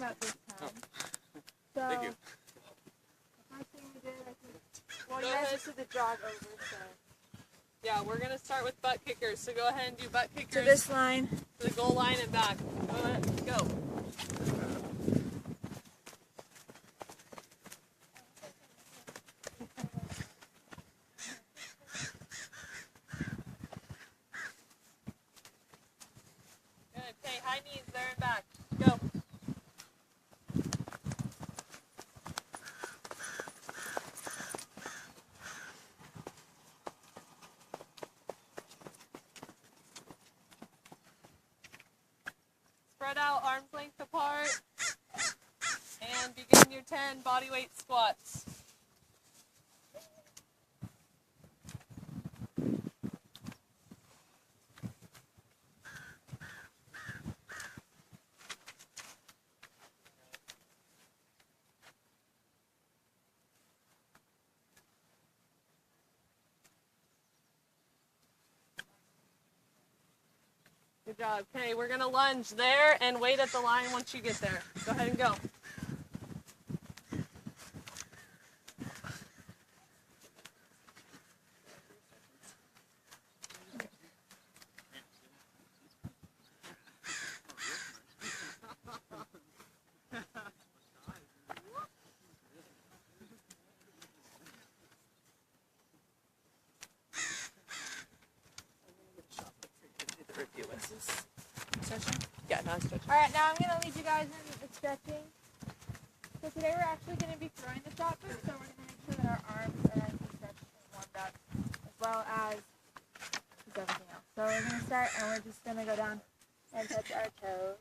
workout this time. Oh. So, Thank you. the first thing we did, I think, well, you guys just did the jog over, so. Yeah, we're going to start with butt kickers, so go ahead and do butt kickers. To this line. To the goal line and back. Go ahead, go. Good, okay, high knees there and back. Go. Spread out, arms length apart, and begin your 10 body weight squats. Good job. Okay, we're going to lunge there and wait at the line once you get there. Go ahead and go. Stretching? Yeah, no, stretch. Alright, now I'm going to lead you guys in the stretching. So today we're actually going to be throwing the shot put, so we're going to make sure that our arms are nice and stretched and warmed up, as well as everything else. So we're going to start, and we're just going to go down and touch our toes.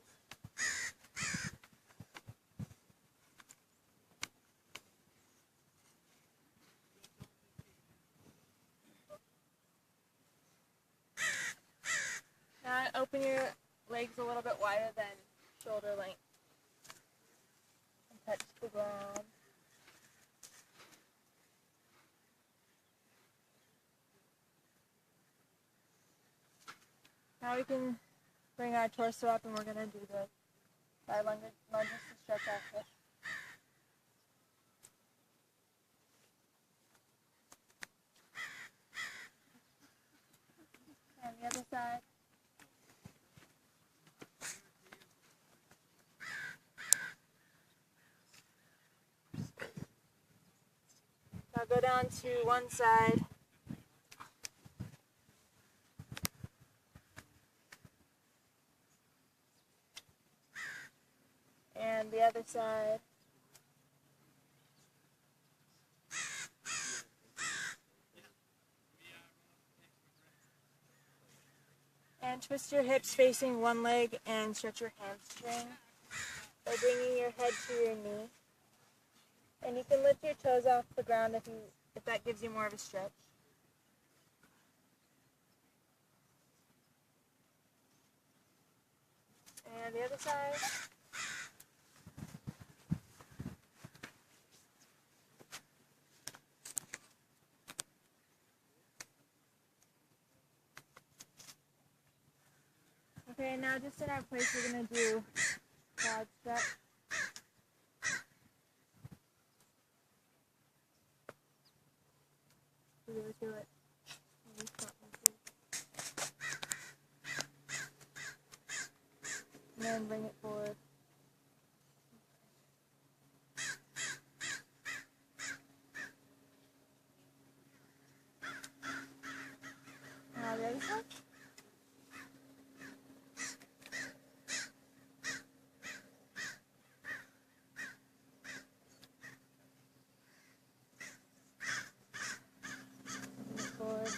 Now open your legs a little bit wider than shoulder length. And touch the ground. Now we can bring our torso up, and we're going to do the side lunges to stretch our hips. And the other side. Now go down to one side. And the other side. And twist your hips facing one leg and stretch your hamstring by bringing your head to your knee. And you can lift your toes off the ground if that gives you more of a stretch. And the other side. Okay, now just in our place, we're going to do quad stretch. Do it. And then bring it forward. Now the other side. Forward.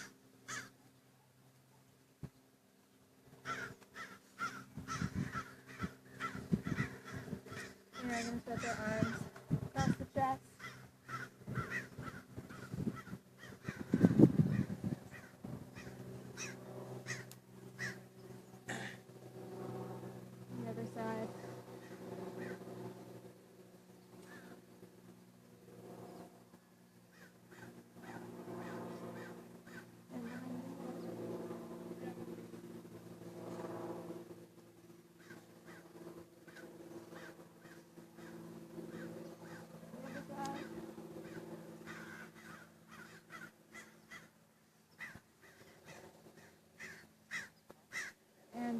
And we're going to stretch our arms across the chest. The other side. And behind you.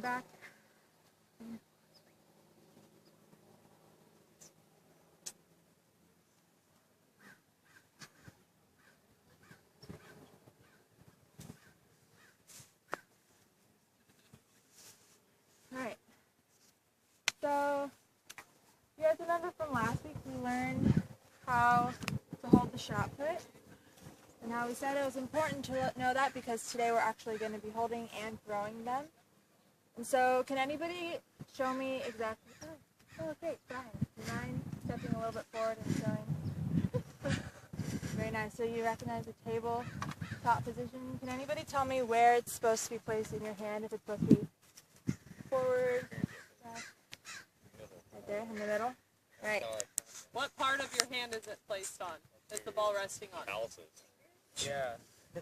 back. Alright. So, you guys remember from last week we learned how to hold the shot put? And how we said it was important to know that because today we're actually going to be holding and throwing them. And so, can anybody show me exactly? Oh, great, Brian. Do you mind stepping a little bit forward and showing? Very nice. So you recognize the table top position. Can anybody tell me where it's supposed to be placed in your hand? If it's supposed to be forward, back, right there in the middle. All right. What part of your hand is it placed on? Is the ball resting on? Calluses. Yeah.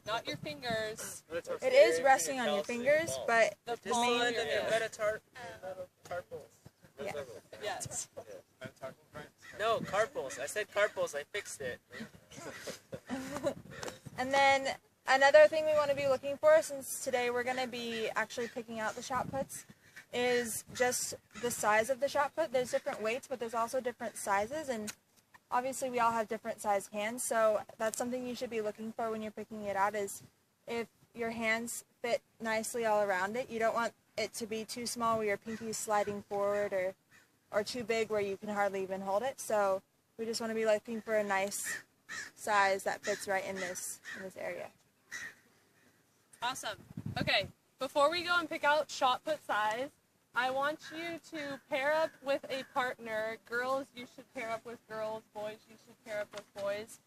Not your fingers. It is resting on your fingers, but The This palm one of your and your hand. metacarpals. yeah. Yes. No, carpals. I said carpals. I fixed it. And then another thing we want to be looking for, since today we're going to be actually picking out the shot puts, is just the size of the shot put. There's different weights, but there's also different sizes, and obviously we all have different sized hands, so that's something you should be looking for when you're picking it out, is if your hands fit nicely all around it. You don't want it to be too small where your pinky's sliding forward, or too big where you can hardly even hold it. So we just want to be looking for a nice size that fits right in this area. Awesome. Okay, before we go and pick out shot put size, I want you to pair up with a partner. Girls, you should pair up with girls. Boys, you should pair up with boys.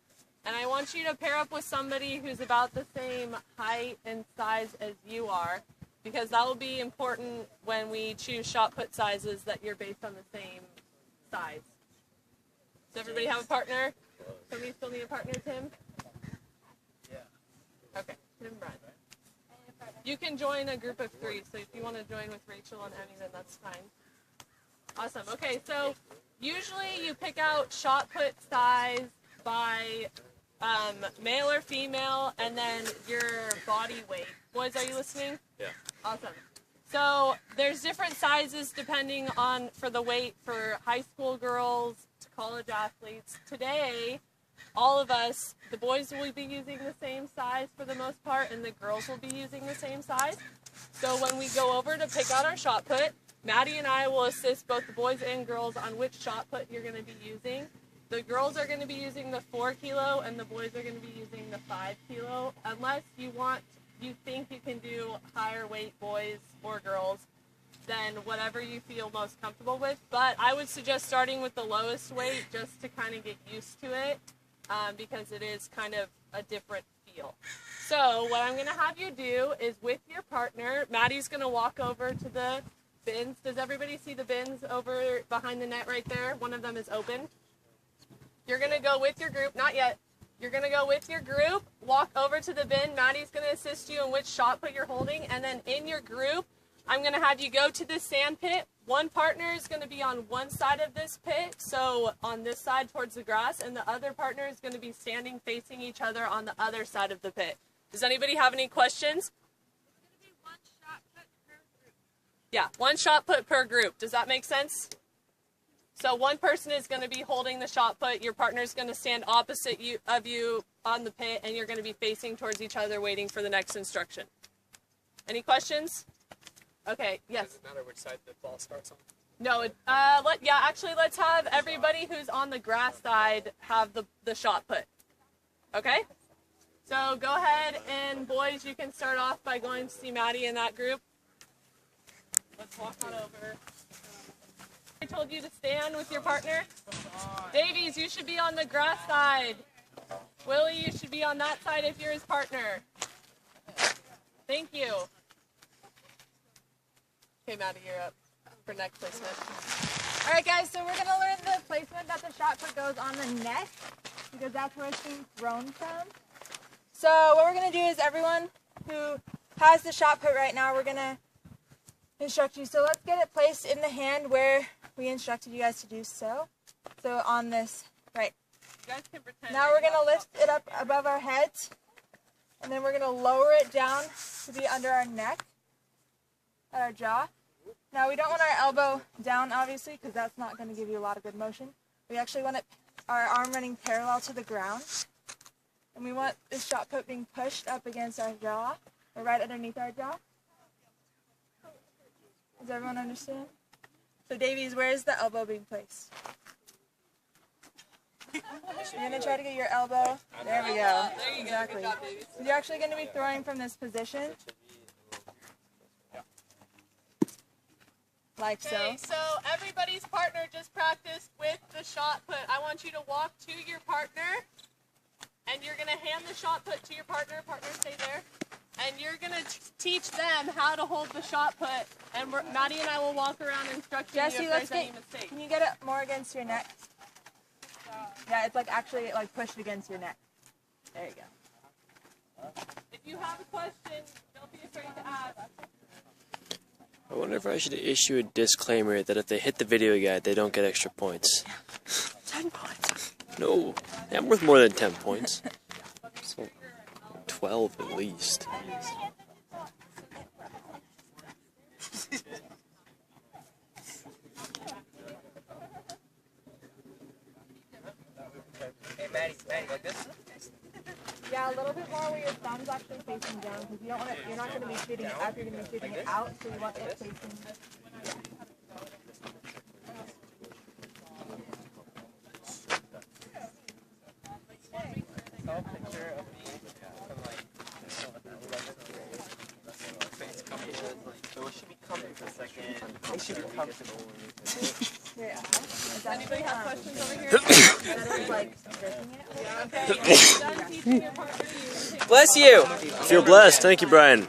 And I want you to pair up with somebody who's about the same height and size as you are, because that will be important when we choose shot put sizes, that you're based on the same size. Does everybody have a partner? Somebody still need a partner, Tim? Yeah. Okay, Tim and Brenda. You can join a group of 3, so if you want to join with Rachel and Emmy, then that's fine. Awesome. Okay, so usually you pick out shot put size by male or female, and then your body weight. Boys, are you listening? Yeah. Awesome. So there's different sizes depending on for the weight for high school girls to college athletes. Today, all of us, the boys will be using the same size for the most part, and the girls will be using the same size. So when we go over to pick out our shot put, Maddie and I will assist both the boys and girls on which shot put you're going to be using. The girls are going to be using the 4 kilo, and the boys are going to be using the 5 kilo, unless you think you can do higher weight boys or girls, then whatever you feel most comfortable with. But I would suggest starting with the lowest weight just to kind of get used to it, because it is kind of a different feel. So what I'm going to have you do is, with your partner, Maddie's going to walk over to the bins. Does everybody see the bins over behind the net right there? One of them is open. You're going to go with your group. Not yet. You're going to go with your group, walk over to the bin. Maddie's going to assist you in which shot put you're holding. And then in your group, I'm going to have you go to the sand pit. One partner is going to be on one side of this pit, so on this side towards the grass, and the other partner is going to be standing facing each other on the other side of the pit. Does anybody have any questions? It's going to be one shot put per group. Yeah, one shot put per group. Does that make sense? So one person is going to be holding the shot put. Your partner is going to stand opposite of you on the pit, and you're going to be facing towards each other waiting for the next instruction. Any questions? Okay, yes. Does it matter which side the ball starts on? No, actually, let's have everybody who's on the grass side have the shot put. Okay? So go ahead, and boys, you can start off by going to see Maddie in that group. Let's walk on over. I told you to stand with your partner. Davies, you should be on the grass side. Willie, you should be on that side if you're his partner. Thank you. Okay, Maddie, you're up for next placement. All right, guys, so we're going to learn the placement that the shot put goes on the net, because that's where it's being thrown from. So what we're going to do is, everyone who has the shot put right now, we're going to instruct you. So let's get it placed in the hand where we instructed you guys to do so. So on this, right. You guys can pretend. Now we're going to lift it up above our heads, and then we're going to lower it down to be under our neck, at our jaw. Now we don't want our elbow down, obviously, because that's not going to give you a lot of good motion. We actually want our arm running parallel to the ground. And we want this shot put being pushed up against our jaw, or right underneath our jaw. Does everyone understand? So Davies, where is the elbow being placed? You're going to try to get your elbow. There we go. Exactly. So you're actually going to be throwing from this position. Like so. Okay, so everybody's partner just practiced with the shot put. I want you to walk to your partner, and you're going to hand the shot put to your partner. Partner, stay there. And you're going to teach them how to hold the shot put. And Maddie and I will walk around instructing you if there's any mistakes. Can you get it more against your neck? Yeah, it's like actually like pushed against your neck. There you go. If you have a question, don't be afraid to ask. I wonder if I should issue a disclaimer that if they hit the video guide, they don't get extra points. 10 points. No, I'm worth more than 10 points. So 12 at least. Hey, Maddie, like this? Yeah, a little bit more where your thumb's actually facing down, because you don't want to. You're not going to be shooting it up. You're going to be shooting it out, so you want it facing. Saw a picture of me from like face coming. So it should be coming for a second. It should be comfortable. Yeah. Does anybody have questions over here? That is like stretching it. Okay. You're done teaching your partner. Bless you. Feel blessed. Thank you, Brian.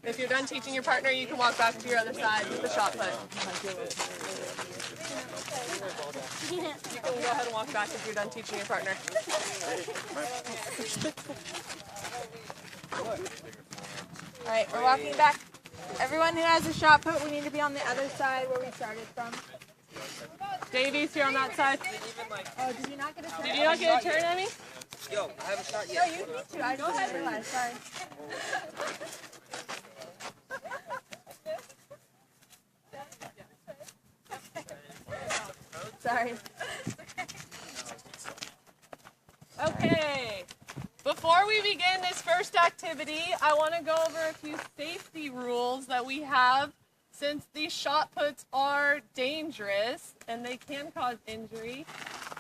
If you're done teaching your partner, you can walk back to your other side with the shot put. You can go ahead and walk back if you're done teaching your partner. All right, we're walking back. Everyone who has a shot put, we need to be on the other side where we started from. Davies, you're on that side. Oh, did you not get a turn? Did you not get a turn, Emmy? Yo, I haven't shot No, yet. you need to. I just didn't realize. Sorry. Sorry. Okay. Before we begin this first activity, I want to go over a few safety rules that we have since these shot puts are dangerous and they can cause injury.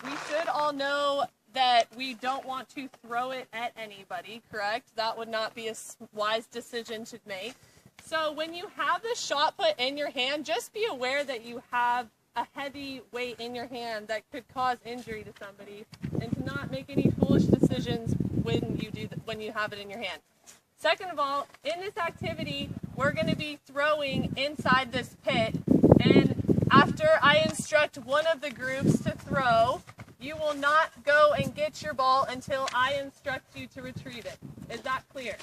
We should all know that we don't want to throw it at anybody, correct? That would not be a wise decision to make. So when you have the shot put in your hand, just be aware that you have a heavy weight in your hand that could cause injury to somebody, and to not make any foolish decisions when you have it in your hand. Second of all, in this activity, we're going to be throwing inside this pit, and after I instruct one of the groups to throw, you will not go and get your ball until I instruct you to retrieve it. Is that clear?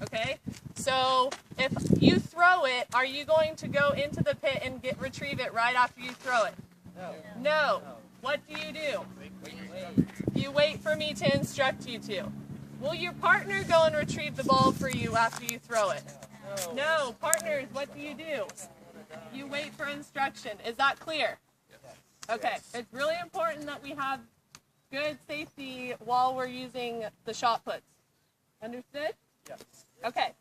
Okay? So if you throw it, are you going to go into the pit and retrieve it right after you throw it? No. What do? You wait for me to instruct you to. Will your partner go and retrieve the ball for you after you throw it? No. Partners, what do? You wait for instruction. Is that clear? Okay. It's really important that we have good safety while we're using the shot puts. Understood? Yes. Okay.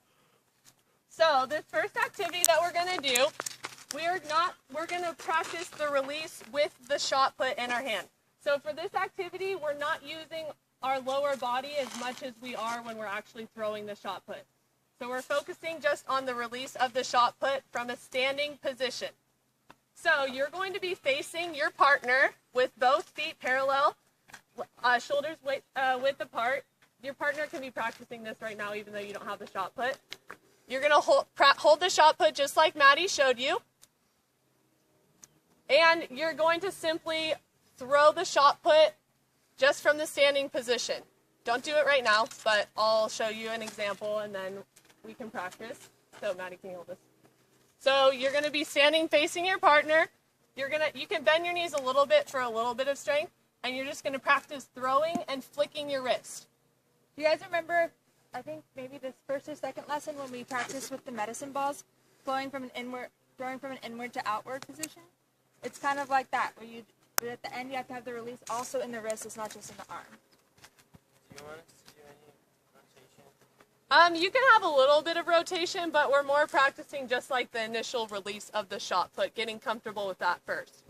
So this first activity that we're going to do, we're going to practice the release with the shot put in our hand. So for this activity, we're not using our lower body as much as we are when we're actually throwing the shot put. So we're focusing just on the release of the shot put from a standing position. So you're going to be facing your partner with both feet parallel, shoulders width apart. Your partner can be practicing this right now even though you don't have the shot put. You're going to hold the shot put just like Maddie showed you. And you're going to simply throw the shot put just from the standing position. Don't do it right now, but I'll show you an example and then we can practice. So Maddie, can you hold this? So you're going to be standing facing your partner. You can bend your knees a little bit for a little bit of strength, and you're just going to practice throwing and flicking your wrist. Do you guys remember, I think maybe this first or second lesson when we practiced with the medicine balls? throwing from an inward to outward position. It's kind of like that, where but at the end you have to have the release also in the wrist. It's not just in the arm. Do you want us to do any rotation? You can have a little bit of rotation, but we're more practicing just like the initial release of the shot put, getting comfortable with that first.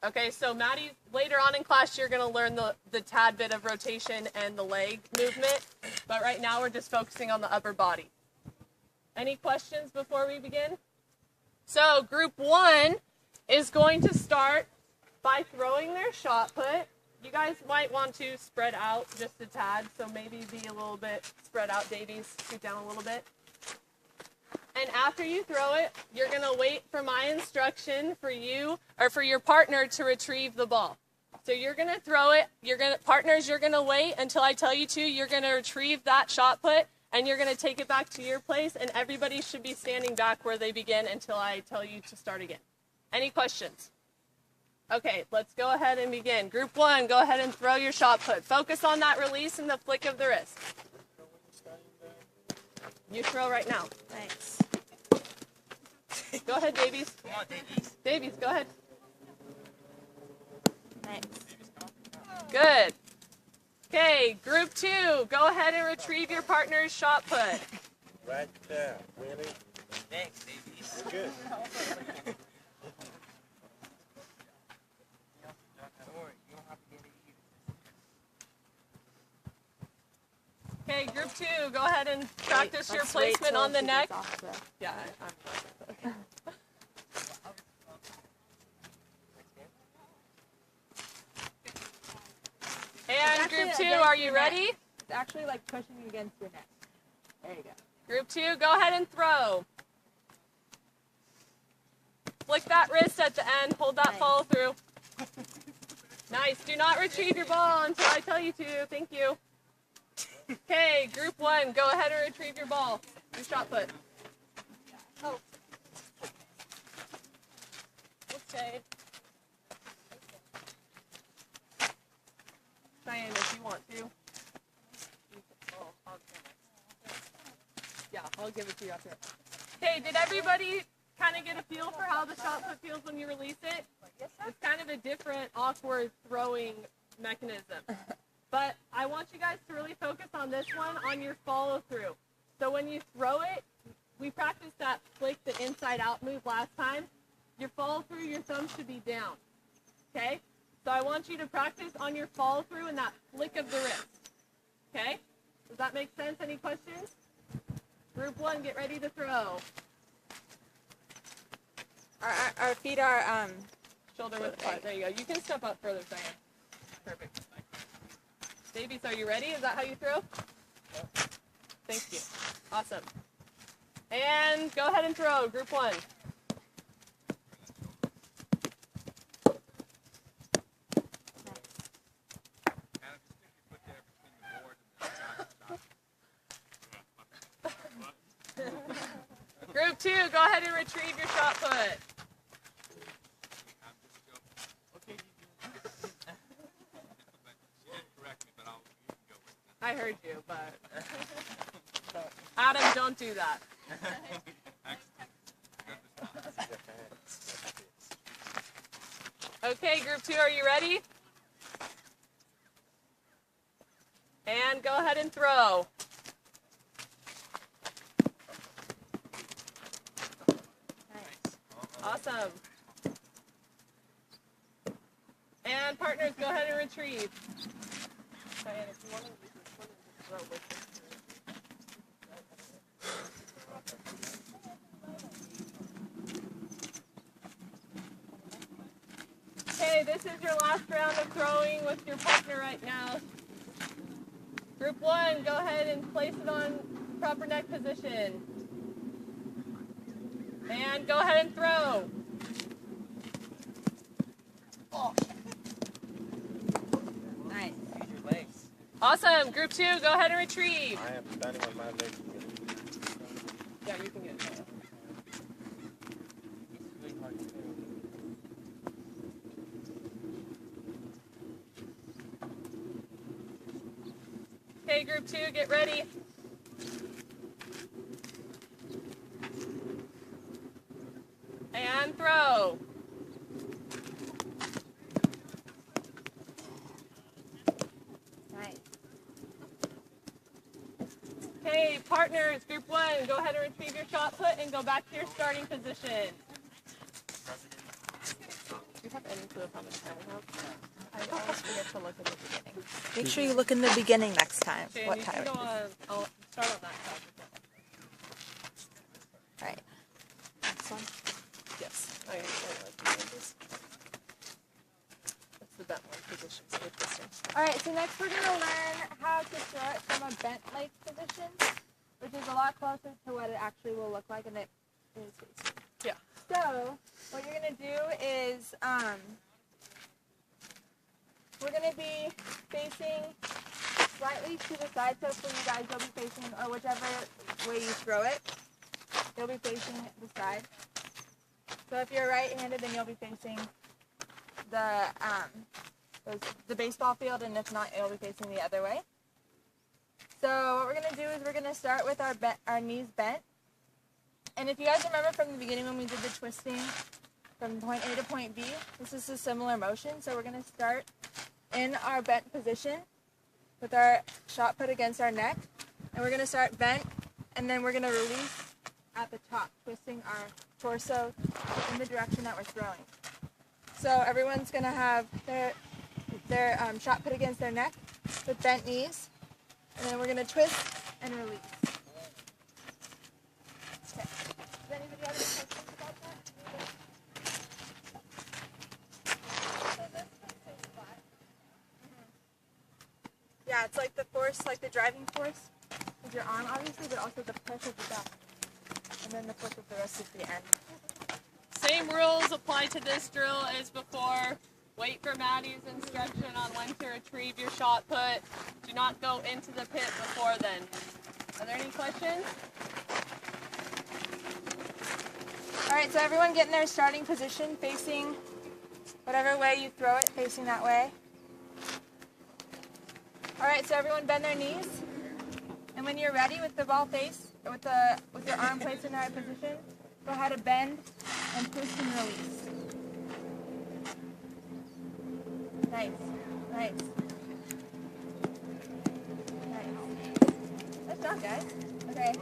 Okay, so Maddie, later on in class, you're going to learn the tad bit of rotation and the leg movement, but right now we're just focusing on the upper body. Any questions before we begin? So group 1 is going to start by throwing their shot put. You guys might want to spread out just a tad, so maybe be a little bit spread out, Davies, scoot down a little bit. And after you throw it, you're going to wait for my instruction for you or for your partner to retrieve the ball. So you're going to throw it. Partners, you're going to wait until I tell you to. You're going to retrieve that shot put, and you're going to take it back to your place, and everybody should be standing back where they begin until I tell you to start again. Any questions? Okay, let's go ahead and begin. Group 1, go ahead and throw your shot put. Focus on that release and the flick of the wrist. You throw right now. Thanks. Go ahead, Davies. Come on, Davies. Davies, go ahead. Thanks. Good. Okay, group 2, go ahead and retrieve your partner's shot put. Right there. Really? Thanks, Davies. You're good. Don't worry, you don't have to get it either. Okay, group 2, go ahead and practice your placement on the neck. Yeah, I'm And group 2, are you ready? It's actually like pushing against your neck. There you go. Group 2, go ahead and throw. Flick that wrist at the end. Hold that Nice. follow through. Nice. Do not retrieve your ball until I tell you to. Thank you. Okay, group 1, go ahead and retrieve your ball. Your shot put. Oh. Okay. Diane, if you want to. Yeah, I'll give it to you after. Okay, did everybody kind of get a feel for how the shot put feels when you release it? It's kind of a different, awkward throwing mechanism. But I want you guys to really focus on this one, on your follow through. So when you throw it, we practiced that flick, the inside out move last time. Your follow through, your thumb should be down. Okay? So I want you to practice on your follow through and that flick of the wrist. Okay? Does that make sense? Any questions? Group 1, get ready to throw. Our feet are Shoulder width apart. There you go. You can step up further, Diane. Perfect. Davies, are you ready? Is that how you throw? Thank you. Awesome. And go ahead and throw. Group 1. Group 2, go ahead and retrieve your shot put. I heard you, but Adam, don't do that. Okay, group 2, are you ready? And go ahead and throw. Awesome. And partners, go ahead and retrieve. Diane, if you want to throw with Okay, this is your last round of throwing with your partner right now. Group 1, go ahead and place it on proper neck position. And go ahead and throw. Oh. Nice. Use your legs. Awesome. Group 2, go ahead and retrieve. I am standing on my legs. Yeah, you can get it. It's really hard to do. Okay, group 2, get ready. Okay, partners, group 1, go ahead and retrieve your shot put and go back to your starting position. Do you have any clue of how much time we have? I always forget to look at the beginning. Make sure you look in the beginning next time. Okay, What you time can it go is. on, I'll start on that side. All right. Next one. Yes. I like this. That's the bent one position. So with this one. Alright, so next we're going to learn how to throw it from a bent leg position, which is a lot closer to what it actually will look like in it. Yeah. So, what you're going to do is, we're going to be facing slightly to the side, so for you guys, you'll be facing, or whichever way you throw it, you'll be facing the side. So if you're right-handed, then you'll be facing the baseball field, and if not, it'll be facing the other way. So what we're going to do is we're going to start with our knees bent. And if you guys remember from the beginning when we did the twisting from point A to point B, this is a similar motion. So we're going to start in our bent position with our shot put against our neck. And we're going to start bent, and then we're going to release at the top, twisting our torso in the direction that we're throwing. So everyone's going to have their shot put against their neck with bent knees, and then we're going to twist and release. Okay. Does anybody have any questions about that? So this is flat. Yeah, it's like the force, like the driving force with your arm, obviously, but also the push of the back, and then the push of the rest of the end. Same rules apply to this drill as before. Wait for Maddie's instruction on when to retrieve your shot put. Do not go into the pit before then. Are there any questions? Alright, so everyone get in their starting position, facing whatever way you throw it, facing that way. Alright, so everyone bend their knees. And when you're ready with the ball face, or with your arm placed in the right position, go ahead and bend and twist and release. Nice. Nice. Nice. Good job, guys. Okay.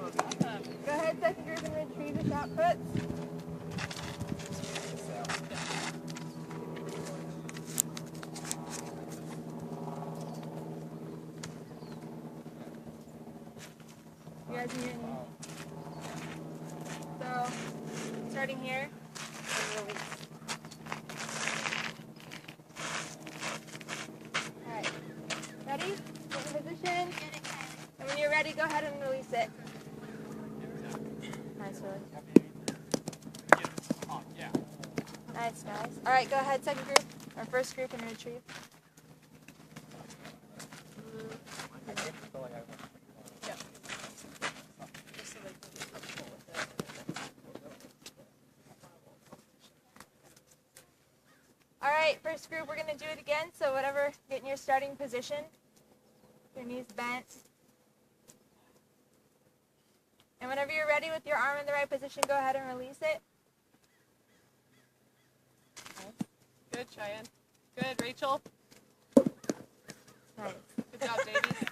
Go ahead, second group, and retrieve the shot puts. You guys need any? So, starting here, and release. Alright. Ready? Get in position. And when you're ready, go ahead and release it. Nice, Willie. Nice, guys. Alright, go ahead, second group, or first group, and retrieve. Alright, first group, we're going to do it again. So whatever, get in your starting position. Your knees bent. And whenever you're ready with your arm in the right position, go ahead and release it. Good, Cheyenne. Good, Rachel. Nice. Good job, Davey.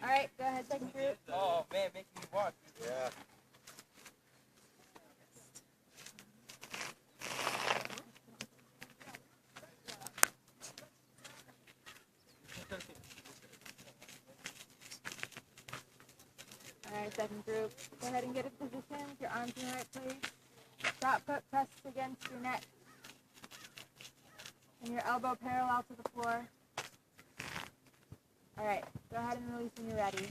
Alright, go ahead, second group. Oh man, making me walk. Yeah. Alright, second group. Go ahead and get a position with your arms in the right place. Shot put pressed against your neck. And your elbow parallel to the floor. Alright, go ahead and release when you're ready.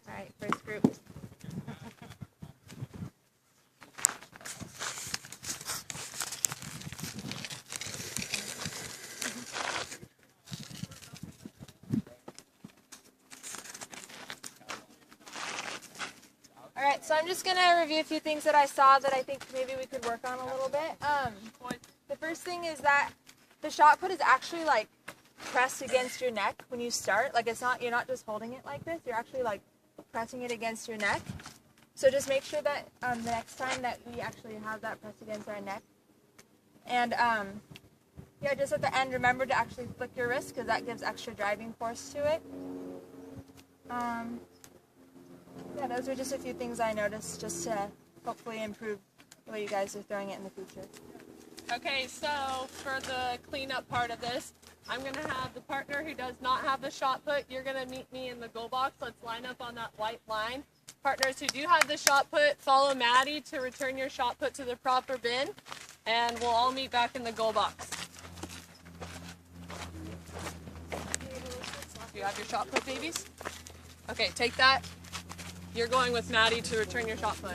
Alright, first group. Alright, so I'm just going to review a few things that I saw that I think maybe we could work on a little bit. The first thing is that the shot put is actually like pressed against your neck when you start. Like you're not just holding it like this, you're actually like pressing it against your neck. So just make sure that the next time that we actually have that pressed against our neck. And Yeah, just at the end, remember to actually flick your wrist because that gives extra driving force to it. Yeah, those are just a few things I noticed just to hopefully improve the way you guys are throwing it in the future. Okay, so for the cleanup part of this, I'm going to have the partner who does not have the shot put, you're going to meet me in the goal box. Let's line up on that white line. Partners who do have the shot put, follow Maddie to return your shot put to the proper bin, and we'll all meet back in the goal box. Do you have your shot put, babies? Okay, take that. You're going with Maddie to return your shot put.